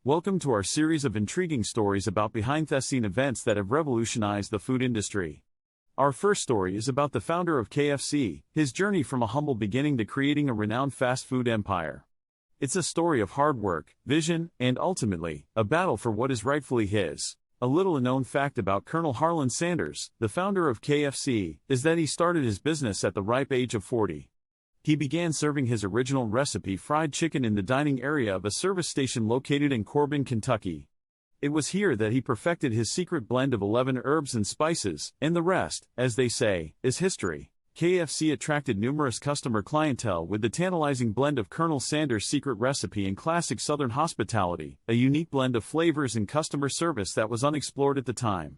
Welcome to our series of intriguing stories about behind-the-scene events that have revolutionized the food industry. Our first story is about the founder of KFC, his journey from a humble beginning to creating a renowned fast food empire. It's a story of hard work, vision, and ultimately, a battle for what is rightfully his. A little-known fact about Coronel Sanders, the founder of KFC, is that he started his business at the ripe age of 40. He began serving his original recipe fried chicken in the dining area of a service station located in Corbin, Kentucky. It was here that he perfected his secret blend of 11 herbs and spices, and the rest, as they say, is history. KFC attracted numerous customer clientele with the tantalizing blend of Colonel Sanders' secret recipe and classic Southern hospitality, a unique blend of flavors and customer service that was unexplored at the time.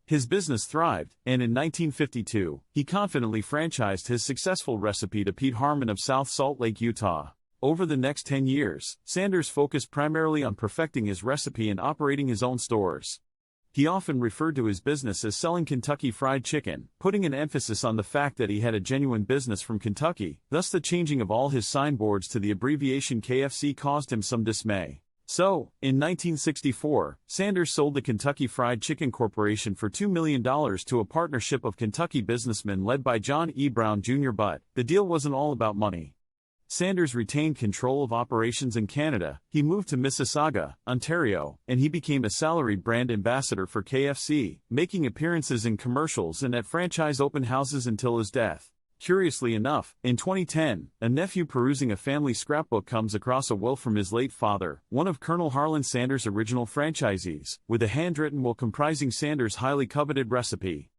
His business thrived, and in 1952, he confidently franchised his successful recipe to Pete Harmon of South Salt Lake, Utah. Over the next 10 years, Sanders focused primarily on perfecting his recipe and operating his own stores. He often referred to his business as selling Kentucky Fried Chicken, putting an emphasis on the fact that he had a genuine business from Kentucky, thus the changing of all his signboards to the abbreviation KFC caused him some dismay. So, in 1964, Sanders sold the Kentucky Fried Chicken Corporation for $2 million to a partnership of Kentucky businessmen led by John E. Brown Jr. But the deal wasn't all about money. Sanders retained control of operations in Canada, he moved to Mississauga, Ontario, and he became a salaried brand ambassador for KFC, making appearances in commercials and at franchise open houses until his death. Curiously enough, in 2010, a nephew perusing a family scrapbook comes across a will from his late father, one of Colonel Sanders' original franchisees, with a handwritten will comprising Sanders' highly coveted recipe.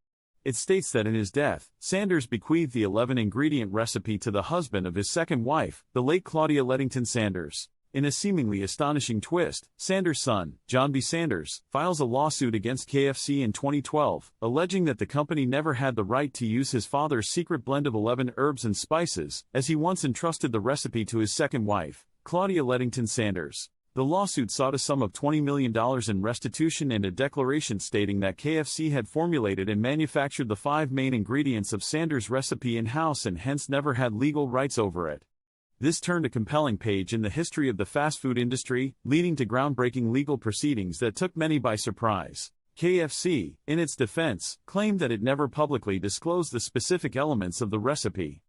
It states that in his death, Sanders bequeathed the 11-ingredient recipe to the husband of his second wife, the late Claudia Lettington Sanders. In a seemingly astonishing twist, Sanders' son, John B. Sanders, files a lawsuit against KFC in 2012, alleging that the company never had the right to use his father's secret blend of 11 herbs and spices, as he once entrusted the recipe to his second wife, Claudia Lettington Sanders. The lawsuit sought a sum of $20 million in restitution and a declaration stating that KFC had formulated and manufactured the 5 main ingredients of Sanders' recipe in-house and hence never had legal rights over it. This turned a compelling page in the history of the fast food industry, leading to groundbreaking legal proceedings that took many by surprise. KFC, in its defense, claimed that it never publicly disclosed the specific elements of the recipe.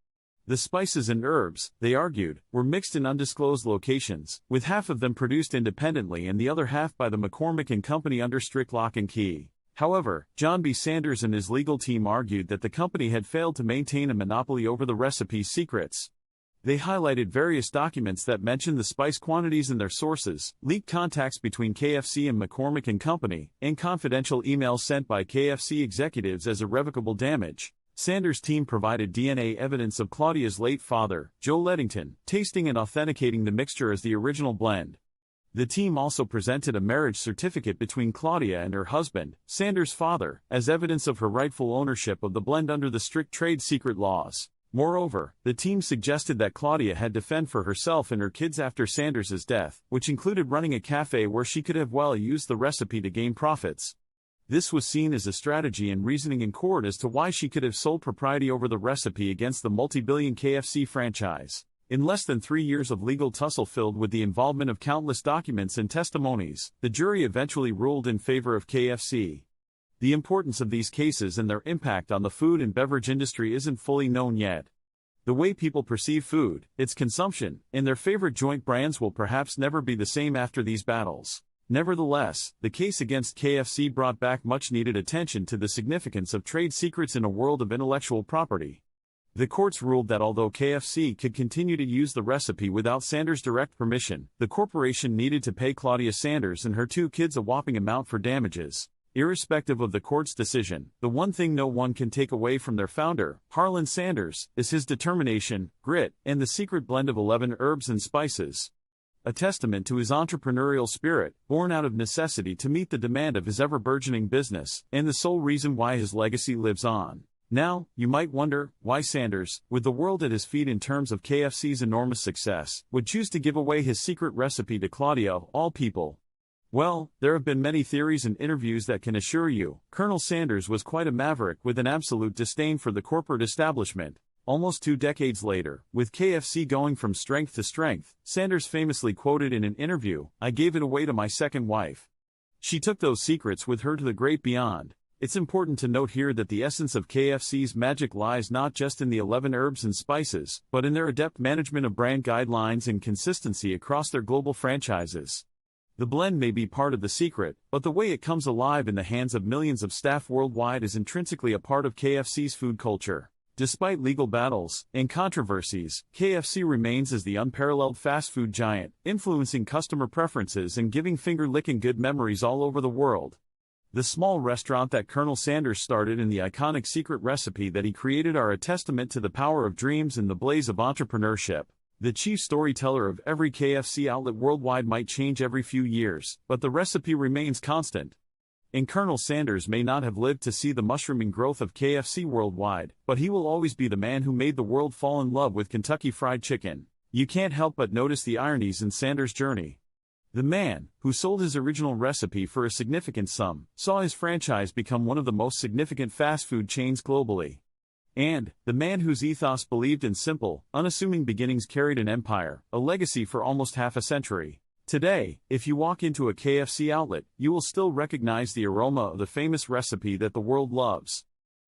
The spices and herbs, they argued, were mixed in undisclosed locations, with half of them produced independently and the other half by the McCormick and Company under strict lock and key. However, John B. Sanders and his legal team argued that the company had failed to maintain a monopoly over the recipe's secrets. They highlighted various documents that mentioned the spice quantities and their sources, leaked contacts between KFC and McCormick and Company, and confidential emails sent by KFC executives as irrevocable damage. Sanders' team provided DNA evidence of Claudia's late father, Joe Lettington, tasting and authenticating the mixture as the original blend. The team also presented a marriage certificate between Claudia and her husband, Sanders' father, as evidence of her rightful ownership of the blend under the strict trade secret laws. Moreover, the team suggested that Claudia had to fend for herself and her kids after Sanders' death, which included running a cafe where she could have used the recipe to gain profits. This was seen as a strategy and reasoning in court as to why she could have sold propriety over the recipe against the multi-billion KFC franchise. In less than 3 years of legal tussle filled with the involvement of countless documents and testimonies, the jury eventually ruled in favor of KFC. The importance of these cases and their impact on the food and beverage industry isn't fully known yet. The way people perceive food, its consumption, and their favorite joint brands will perhaps never be the same after these battles. Nevertheless, the case against KFC brought back much-needed attention to the significance of trade secrets in a world of intellectual property. The courts ruled that although KFC could continue to use the recipe without Sanders' direct permission, the corporation needed to pay Claudia Sanders and her 2 kids a whopping amount for damages. Irrespective of the court's decision, the one thing no one can take away from their founder, Harlan Sanders, is his determination, grit, and the secret blend of 11 herbs and spices. A testament to his entrepreneurial spirit, born out of necessity to meet the demand of his ever-burgeoning business, and the sole reason why his legacy lives on. Now, you might wonder, why Sanders, with the world at his feet in terms of KFC's enormous success, would choose to give away his secret recipe to Claudia, of all people. Well, there have been many theories and interviews that can assure you, Colonel Sanders was quite a maverick with an absolute disdain for the corporate establishment. Almost 2 decades later, with KFC going from strength to strength, Sanders famously quoted in an interview, "I gave it away to my second wife. She took those secrets with her to the great beyond." It's important to note here that the essence of KFC's magic lies not just in the 11 herbs and spices, but in their adept management of brand guidelines and consistency across their global franchises. The blend may be part of the secret, but the way it comes alive in the hands of millions of staff worldwide is intrinsically a part of KFC's food culture. Despite legal battles and controversies, KFC remains as the unparalleled fast food giant, influencing customer preferences and giving finger-licking good memories all over the world. The small restaurant that Colonel Sanders started and the iconic secret recipe that he created are a testament to the power of dreams and the blaze of entrepreneurship. The chief storyteller of every KFC outlet worldwide might change every few years, but the recipe remains constant. And Colonel Sanders may not have lived to see the mushrooming growth of KFC worldwide, but he will always be the man who made the world fall in love with Kentucky Fried Chicken. You can't help but notice the ironies in Sanders' journey. The man, who sold his original recipe for a significant sum, saw his franchise become one of the most significant fast food chains globally. And the man whose ethos believed in simple, unassuming beginnings carried an empire, a legacy for almost half a century. Today, if you walk into a KFC outlet, you will still recognize the aroma of the famous recipe that the world loves.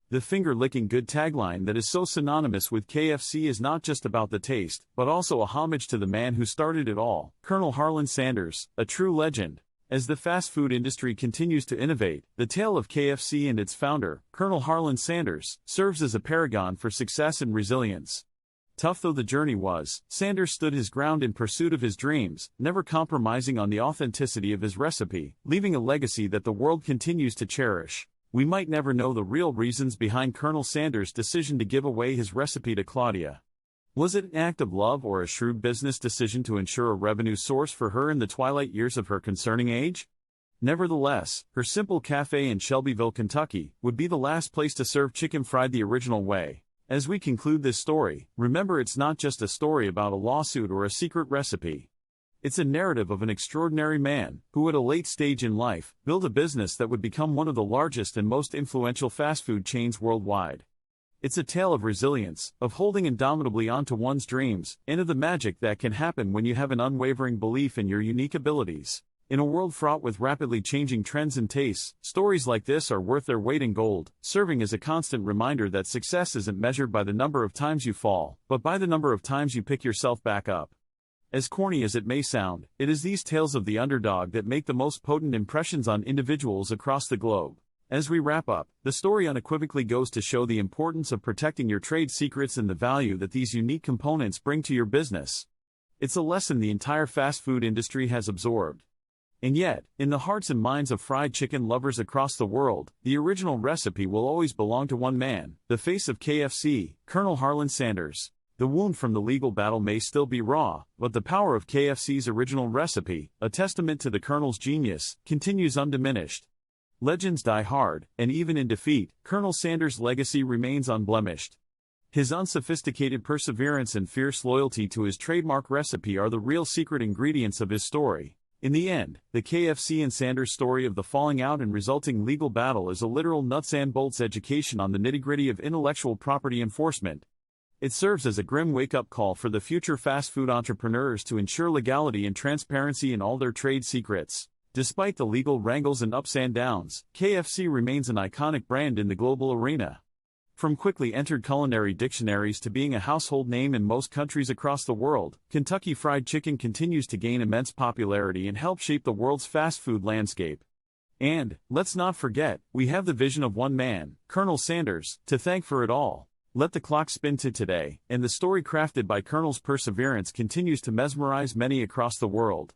The finger-licking good tagline that is so synonymous with KFC is not just about the taste, but also a homage to the man who started it all, Colonel Harlan Sanders, a true legend. As the fast food industry continues to innovate, the tale of KFC and its founder, Colonel Harlan Sanders, serves as a paragon for success and resilience. Tough though the journey was, Sanders stood his ground in pursuit of his dreams, never compromising on the authenticity of his recipe, leaving a legacy that the world continues to cherish. We might never know the real reasons behind Colonel Sanders' decision to give away his recipe to Claudia. Was it an act of love or a shrewd business decision to ensure a revenue source for her in the twilight years of her concerning age? Nevertheless, her simple cafe in Shelbyville, Kentucky, would be the last place to serve chicken fried the original way. As we conclude this story, remember it's not just a story about a lawsuit or a secret recipe. It's a narrative of an extraordinary man, who at a late stage in life, built a business that would become one of the largest and most influential fast food chains worldwide. It's a tale of resilience, of holding indomitably on to one's dreams, and of the magic that can happen when you have an unwavering belief in your unique abilities. In a world fraught with rapidly changing trends and tastes, stories like this are worth their weight in gold, serving as a constant reminder that success isn't measured by the number of times you fall, but by the number of times you pick yourself back up. As corny as it may sound, it is these tales of the underdog that make the most potent impressions on individuals across the globe. As we wrap up, the story unequivocally goes to show the importance of protecting your trade secrets and the value that these unique components bring to your business. It's a lesson the entire fast food industry has absorbed. And yet, in the hearts and minds of fried chicken lovers across the world, the original recipe will always belong to one man, the face of KFC, Colonel Harlan Sanders. The wound from the legal battle may still be raw, but the power of KFC's original recipe, a testament to the Colonel's genius, continues undiminished. Legends die hard, and even in defeat, Colonel Sanders' legacy remains unblemished. His unsophisticated perseverance and fierce loyalty to his trademark recipe are the real secret ingredients of his story. In the end, the KFC and Sanders story of the falling out and resulting legal battle is a literal nuts and bolts education on the nitty-gritty of intellectual property enforcement. It serves as a grim wake-up call for the future fast food entrepreneurs to ensure legality and transparency in all their trade secrets. Despite the legal wrangles and ups and downs, KFC remains an iconic brand in the global arena. From quickly entered culinary dictionaries to being a household name in most countries across the world, Kentucky Fried Chicken continues to gain immense popularity and help shape the world's fast food landscape. And, let's not forget, we have the vision of one man, Colonel Sanders, to thank for it all. Let the clock spin to today, and the story crafted by Colonel's perseverance continues to mesmerize many across the world.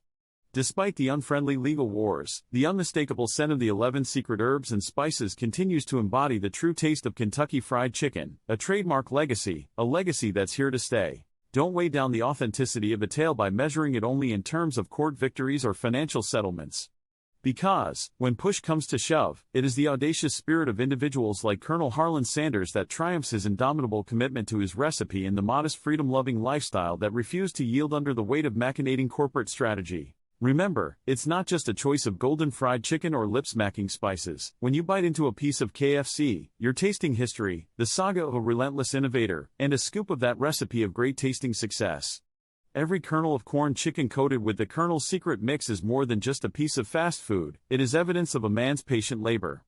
Despite the unfriendly legal wars, the unmistakable scent of the 11 secret herbs and spices continues to embody the true taste of Kentucky Fried Chicken, a trademark legacy, a legacy that's here to stay. Don't weigh down the authenticity of a tale by measuring it only in terms of court victories or financial settlements. Because, when push comes to shove, it is the audacious spirit of individuals like Colonel Harlan Sanders that triumphs, his indomitable commitment to his recipe and the modest freedom-loving lifestyle that refused to yield under the weight of machinating corporate strategy. Remember, it's not just a choice of golden fried chicken or lip-smacking spices. When you bite into a piece of KFC, you're tasting history, the saga of a relentless innovator, and a scoop of that recipe of great-tasting success. Every kernel of corn chicken coated with the Colonel's secret mix is more than just a piece of fast food, it is evidence of a man's patient labor.